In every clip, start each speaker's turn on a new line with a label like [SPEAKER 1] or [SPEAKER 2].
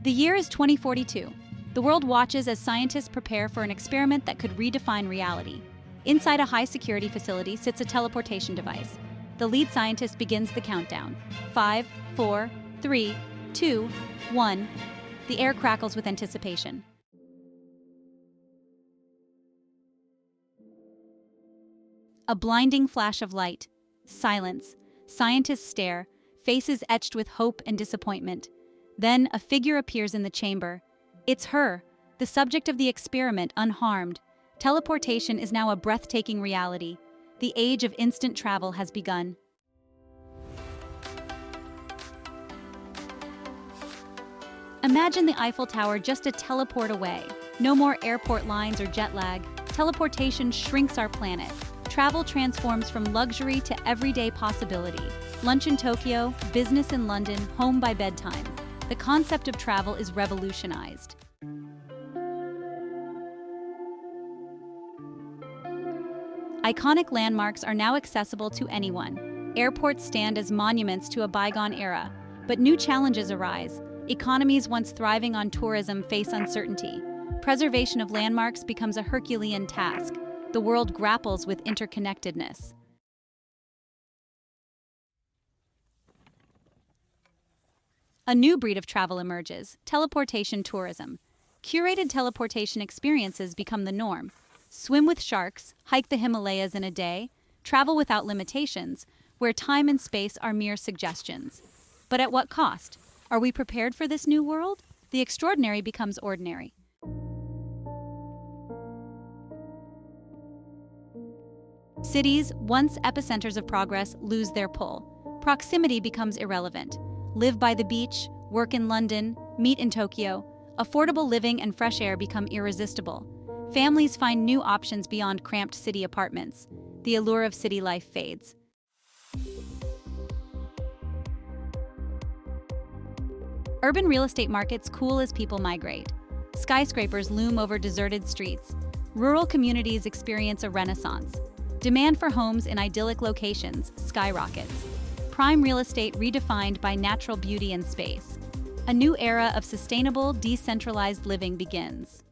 [SPEAKER 1] The year is 2042. The world watches as scientists prepare for an experiment that could redefine reality. Inside a high-security facility sits a teleportation device. The lead scientist begins the countdown. 5, 4, 3, 2, 1. The air crackles with anticipation. A blinding flash of light. Silence. Scientists stare, faces etched with hope and disappointment. Then a figure appears in the chamber. It's her, the subject of the experiment, unharmed. Teleportation is now a breathtaking reality. The age of instant travel has begun. Imagine the Eiffel Tower just a teleport away. No more airport lines or jet lag. Teleportation shrinks our planet. Travel transforms from luxury to everyday possibility. Lunch in Tokyo, business in London, home by bedtime. The concept of travel is revolutionized. Iconic landmarks are now accessible to anyone. Airports stand as monuments to a bygone era, but new challenges arise. Economies once thriving on tourism face uncertainty. Preservation of landmarks becomes a Herculean task. The world grapples with interconnectedness. A new breed of travel emerges: teleportation tourism. Curated teleportation experiences become the norm. Swim with sharks, hike the Himalayas in a day, travel without limitations, where time and space are mere suggestions. But at what cost? Are we prepared for this new world? The extraordinary becomes ordinary. Cities, once epicenters of progress, lose their pull. Proximity becomes irrelevant. Live by the beach, work in London, meet in Tokyo. Affordable living and fresh air become irresistible. Families find new options beyond cramped city apartments. The allure of city life fades. Urban real estate markets cool as people migrate. Skyscrapers loom over deserted streets. Rural communities experience a renaissance. Demand for homes in idyllic locations skyrockets. Prime real estate redefined by natural beauty and space. A new era of sustainable, decentralized living begins.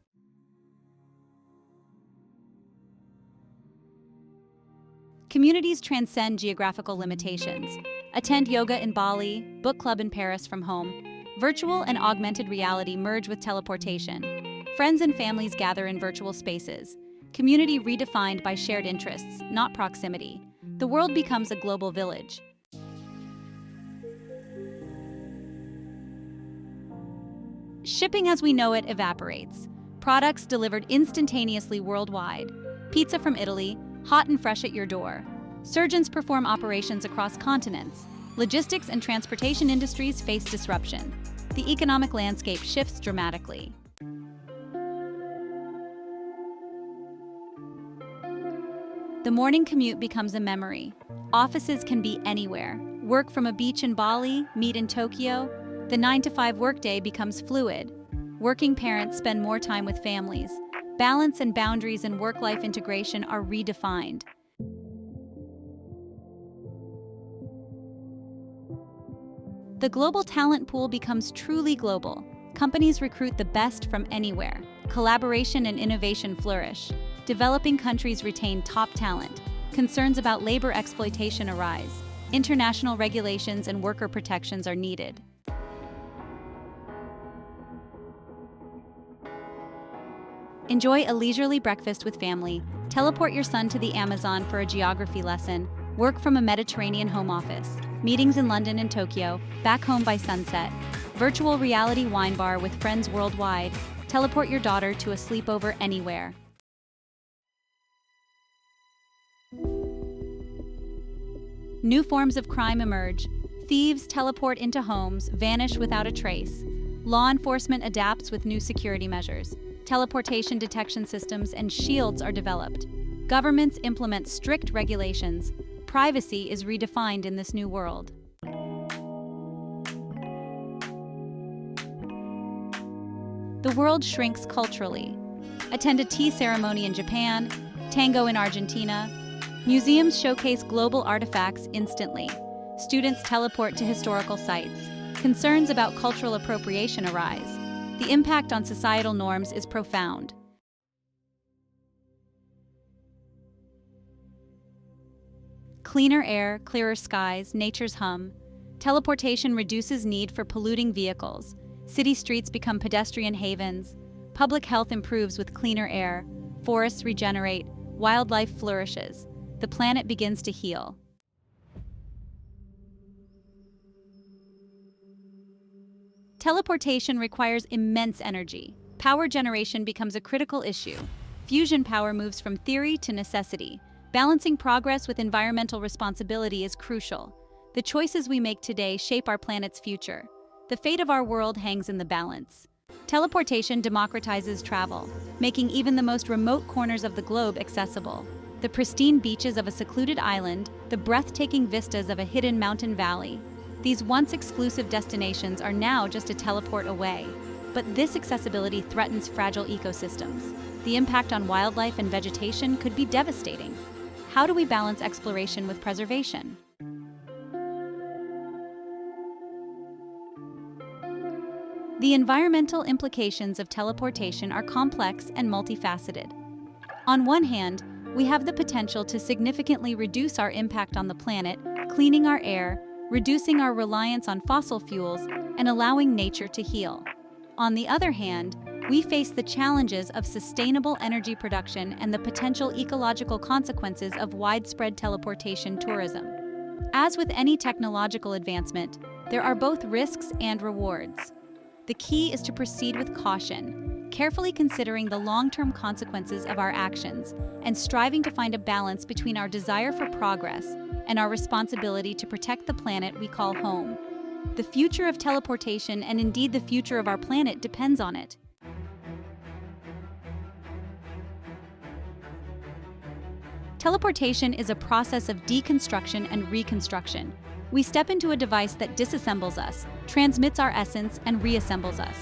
[SPEAKER 1] Communities transcend geographical limitations. Attend yoga in Bali, book club in Paris from home. Virtual and augmented reality merge with teleportation. Friends and families gather in virtual spaces. Community redefined by shared interests, not proximity. The world becomes a global village. Shipping as we know it evaporates. Products delivered instantaneously worldwide. Pizza from Italy, hot and fresh at your door. Surgeons perform operations across continents. Logistics and transportation industries face disruption. The economic landscape shifts dramatically. The morning commute becomes a memory. Offices can be anywhere. Work from a beach in Bali, meet in Tokyo. The 9-to-5 workday becomes fluid. Working parents spend more time with families. Balance and boundaries in work-life integration are redefined. The global talent pool becomes truly global. Companies recruit the best from anywhere. Collaboration and innovation flourish. Developing countries retain top talent. Concerns about labor exploitation arise. International regulations and worker protections are needed. Enjoy a leisurely breakfast with family. Teleport your son to the Amazon for a geography lesson. Work from a Mediterranean home office. Meetings in London and Tokyo. Back home by sunset. Virtual reality wine bar with friends worldwide. Teleport your daughter to a sleepover anywhere. New forms of crime emerge. Thieves teleport into homes, vanish without a trace. Law enforcement adapts with new security measures. Teleportation detection systems and shields are developed. Governments implement strict regulations. Privacy is redefined in this new world. The world shrinks culturally. Attend a tea ceremony in Japan, tango in Argentina. Museums showcase global artifacts instantly. Students teleport to historical sites. Concerns about cultural appropriation arise. The impact on societal norms is profound. Cleaner air, clearer skies, nature's hum. Teleportation reduces need for polluting vehicles. City streets become pedestrian havens. Public health improves with cleaner air. Forests regenerate. Wildlife flourishes. The planet begins to heal. Teleportation requires immense energy. Power generation becomes a critical issue. Fusion power moves from theory to necessity. Balancing progress with environmental responsibility is crucial. The choices we make today shape our planet's future. The fate of our world hangs in the balance. Teleportation democratizes travel, making even the most remote corners of the globe accessible. The pristine beaches of a secluded island, the breathtaking vistas of a hidden mountain valley. These once exclusive destinations are now just a teleport away. But this accessibility threatens fragile ecosystems. The impact on wildlife and vegetation could be devastating. How do we balance exploration with preservation? The environmental implications of teleportation are complex and multifaceted. On one hand, we have the potential to significantly reduce our impact on the planet, cleaning our air, reducing our reliance on fossil fuels, and allowing nature to heal. On the other hand, we face the challenges of sustainable energy production and the potential ecological consequences of widespread teleportation tourism. As with any technological advancement, there are both risks and rewards. The key is to proceed with caution, carefully considering the long-term consequences of our actions and striving to find a balance between our desire for progress and our responsibility to protect the planet we call home. The future of teleportation, and indeed the future of our planet, depends on it. Teleportation is a process of deconstruction and reconstruction. We step into a device that disassembles us, transmits our essence, and reassembles us.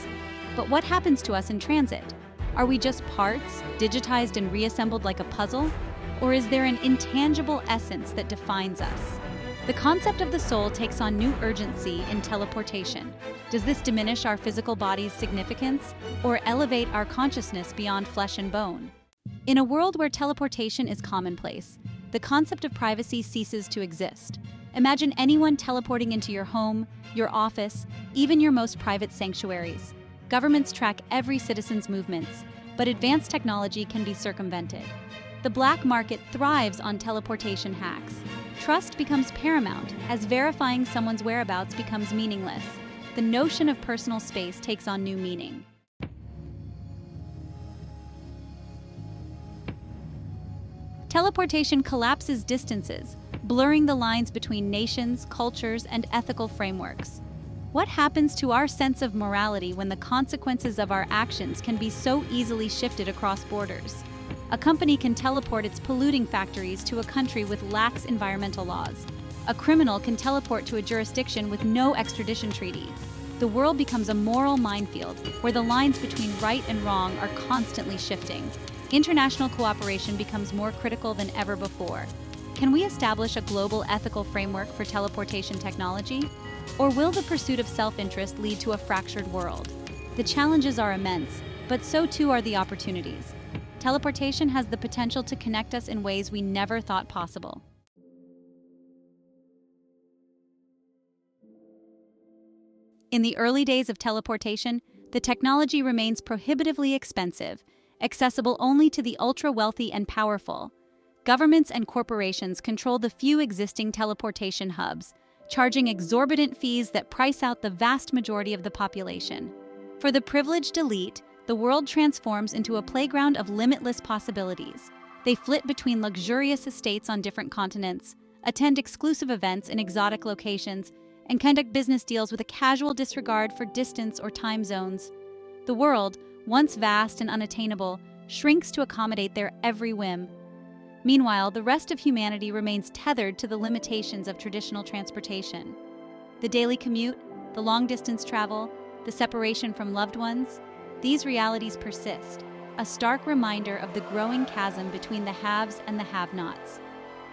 [SPEAKER 1] But what happens to us in transit? Are we just parts, digitized and reassembled like a puzzle? Or is there an intangible essence that defines us? The concept of the soul takes on new urgency in teleportation. Does this diminish our physical body's significance or elevate our consciousness beyond flesh and bone? In a world where teleportation is commonplace, the concept of privacy ceases to exist. Imagine anyone teleporting into your home, your office, even your most private sanctuaries. Governments track every citizen's movements, but advanced technology can be circumvented. The black market thrives on teleportation hacks. Trust becomes paramount as verifying someone's whereabouts becomes meaningless. The notion of personal space takes on new meaning. Teleportation collapses distances, blurring the lines between nations, cultures, and ethical frameworks. What happens to our sense of morality when the consequences of our actions can be so easily shifted across borders? A company can teleport its polluting factories to a country with lax environmental laws. A criminal can teleport to a jurisdiction with no extradition treaty. The world becomes a moral minefield where the lines between right and wrong are constantly shifting. International cooperation becomes more critical than ever before. Can we establish a global ethical framework for teleportation technology? Or will the pursuit of self-interest lead to a fractured world? The challenges are immense, but so too are the opportunities. Teleportation has the potential to connect us in ways we never thought possible. In the early days of teleportation, the technology remains prohibitively expensive, accessible only to the ultra-wealthy and powerful. Governments and corporations control the few existing teleportation hubs, charging exorbitant fees that price out the vast majority of the population. For the privileged elite, the world transforms into a playground of limitless possibilities. They flit between luxurious estates on different continents, attend exclusive events in exotic locations, and conduct business deals with a casual disregard for distance or time zones. The world, once vast and unattainable, shrinks to accommodate their every whim. Meanwhile, the rest of humanity remains tethered to the limitations of traditional transportation. The daily commute, the long-distance travel, the separation from loved ones, these realities persist, a stark reminder of the growing chasm between the haves and the have-nots.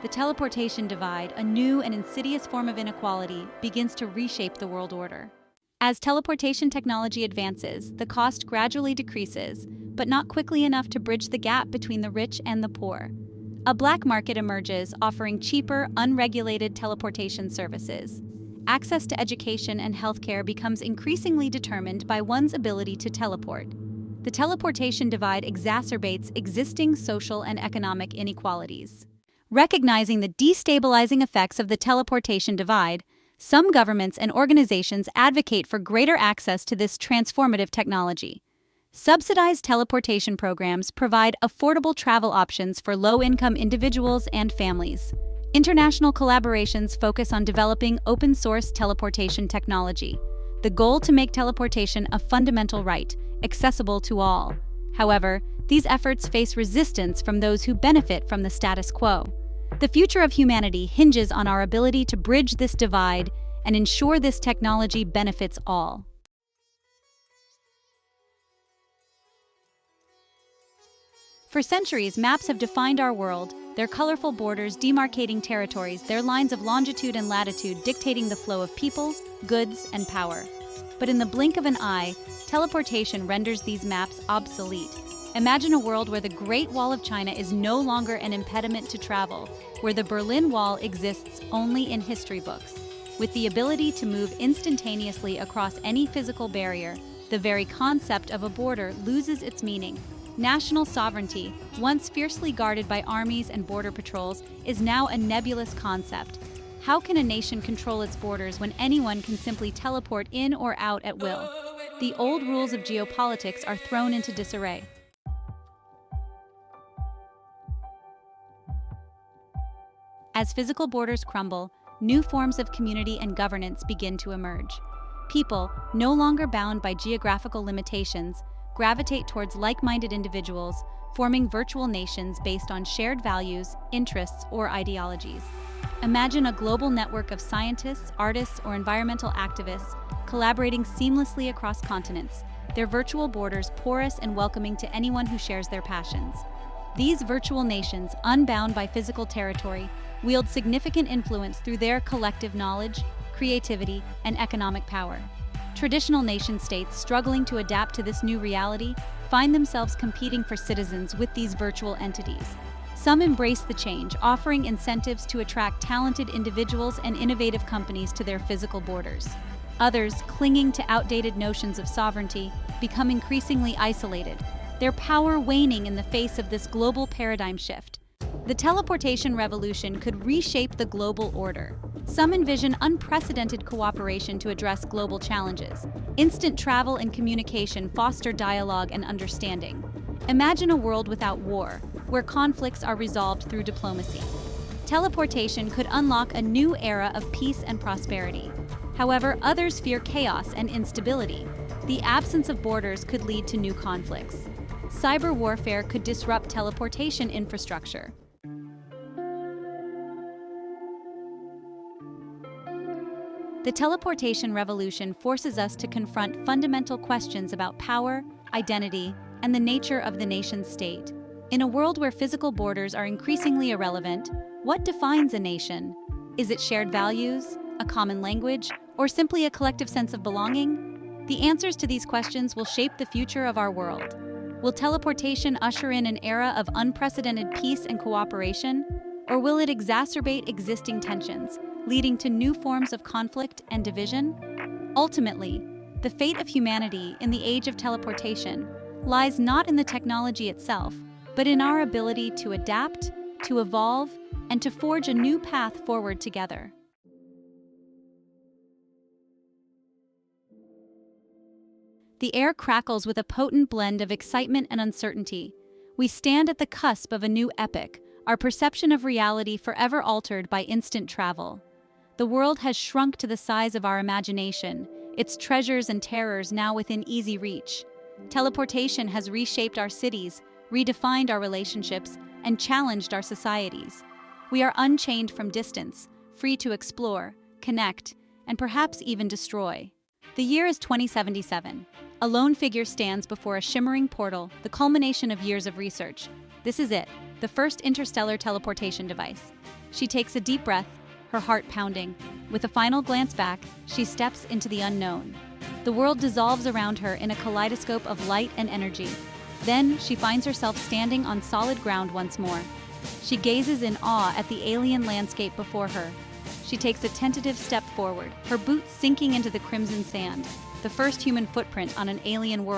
[SPEAKER 1] The teleportation divide, a new and insidious form of inequality, begins to reshape the world order. As teleportation technology advances, the cost gradually decreases, but not quickly enough to bridge the gap between the rich and the poor. A black market emerges, offering cheaper, unregulated teleportation services. Access to education and healthcare becomes increasingly determined by one's ability to teleport. The teleportation divide exacerbates existing social and economic inequalities. Recognizing the destabilizing effects of the teleportation divide, some governments and organizations advocate for greater access to this transformative technology. Subsidized teleportation programs provide affordable travel options for low-income individuals and families. International collaborations focus on developing open-source teleportation technology, the goal to make teleportation a fundamental right, accessible to all. However, these efforts face resistance from those who benefit from the status quo. The future of humanity hinges on our ability to bridge this divide and ensure this technology benefits all. For centuries, maps have defined our world, their colorful borders demarcating territories, their lines of longitude and latitude dictating the flow of people, goods, and power. But in the blink of an eye, teleportation renders these maps obsolete. Imagine a world where the Great Wall of China is no longer an impediment to travel, where the Berlin Wall exists only in history books. With the ability to move instantaneously across any physical barrier, the very concept of a border loses its meaning. National sovereignty, once fiercely guarded by armies and border patrols, is now a nebulous concept. How can a nation control its borders when anyone can simply teleport in or out at will? The old rules of geopolitics are thrown into disarray. As physical borders crumble, new forms of community and governance begin to emerge. People, no longer bound by geographical limitations, gravitate towards like-minded individuals, forming virtual nations based on shared values, interests, or ideologies. Imagine a global network of scientists, artists, or environmental activists collaborating seamlessly across continents, their virtual borders porous and welcoming to anyone who shares their passions. These virtual nations, unbound by physical territory, wield significant influence through their collective knowledge, creativity, and economic power. Traditional nation-states struggling to adapt to this new reality find themselves competing for citizens with these virtual entities. Some embrace the change, offering incentives to attract talented individuals and innovative companies to their physical borders. Others, clinging to outdated notions of sovereignty, become increasingly isolated, their power waning in the face of this global paradigm shift. The teleportation revolution could reshape the global order. Some envision unprecedented cooperation to address global challenges. Instant travel and communication foster dialogue and understanding. Imagine a world without war, where conflicts are resolved through diplomacy. Teleportation could unlock a new era of peace and prosperity. However, others fear chaos and instability. The absence of borders could lead to new conflicts. Cyber warfare could disrupt teleportation infrastructure. The teleportation revolution forces us to confront fundamental questions about power, identity, and the nature of the nation-state. In a world where physical borders are increasingly irrelevant, what defines a nation? Is it shared values, a common language, or simply a collective sense of belonging? The answers to these questions will shape the future of our world. Will teleportation usher in an era of unprecedented peace and cooperation, or will it exacerbate existing tensions, leading to new forms of conflict and division? Ultimately, the fate of humanity in the age of teleportation lies not in the technology itself, but in our ability to adapt, to evolve, and to forge a new path forward together. The air crackles with a potent blend of excitement and uncertainty. We stand at the cusp of a new epoch, our perception of reality forever altered by instant travel. The world has shrunk to the size of our imagination, its treasures and terrors now within easy reach. Teleportation has reshaped our cities, redefined our relationships, and challenged our societies. We are unchained from distance, free to explore, connect, and perhaps even destroy. The year is 2077. A lone figure stands before a shimmering portal, the culmination of years of research. This is it, the first interstellar teleportation device. She takes a deep breath, her heart pounding. With a final glance back, she steps into the unknown. The world dissolves around her in a kaleidoscope of light and energy. Then she finds herself standing on solid ground once more. She gazes in awe at the alien landscape before her. She takes a tentative step forward, her boots sinking into the crimson sand, the first human footprint on an alien world.